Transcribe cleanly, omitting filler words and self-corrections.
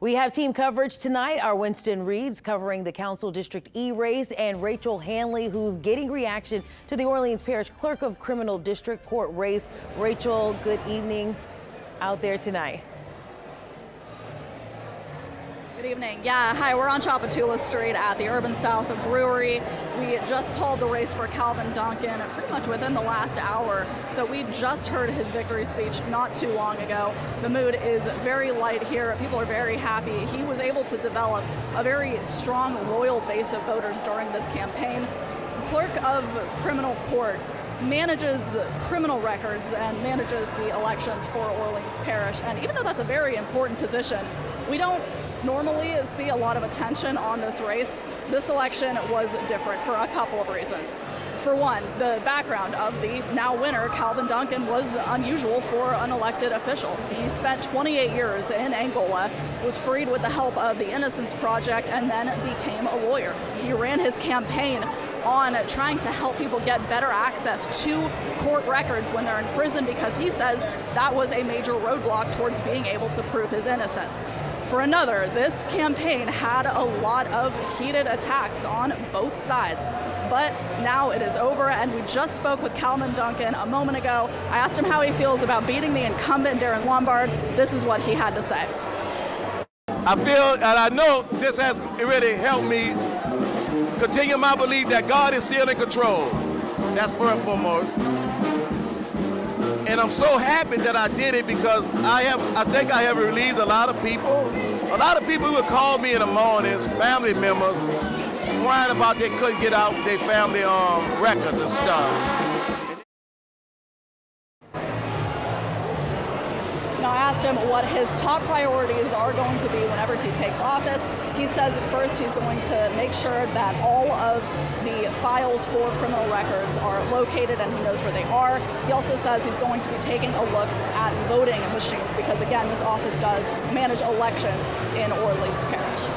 We have team coverage tonight. Our Winston Reed's covering the Council District E race, and Rachel Hanley, who's getting reaction to the Orleans Parish Clerk of Criminal District Court race. Rachel, good evening out there tonight. Good evening. Yeah, hi, we're on Chapatula Street at the Urban South Brewery. We just called the race for Calvin Duncan pretty much within the last hour. So we just heard his victory speech not too long ago. The mood is very light here. People are very happy. He was able to develop a very strong, loyal base of voters during this campaign. Clerk of Criminal Court manages criminal records and manages the elections for Orleans Parish. And even though that's a very important position, we don't normally see a lot of attention on this race. This election was different for a couple of reasons. For one, the background of the now winner, Calvin Duncan, was unusual for an elected official. He spent 28 years in Angola, was freed with the help of the Innocence Project, and then became a lawyer. He ran his campaign on trying to help people get better access to court records when they're in prison, because he says that was a major roadblock towards being able to prove his innocence. For another, this campaign had a lot of heated attacks on both sides. But now it is over, and we just spoke with Calvin Duncan a moment ago. I asked him how he feels about beating the incumbent, Darren Lombard. This is what he had to say. I feel, and I know this has really helped me continue my belief that God is still in control. That's first and foremost. And I'm so happy that I did it, because I think I have relieved a lot of people. A lot of people who would call me in the mornings, family members, crying about they couldn't get out their family records and stuff. Now, I asked him what his top priorities are going to be whenever he takes office. He says first he's going to make sure that all of the files for criminal records are located and he knows where they are. He also says he's going to be taking a look at voting machines, because again, this office does manage elections in Orleans Parish.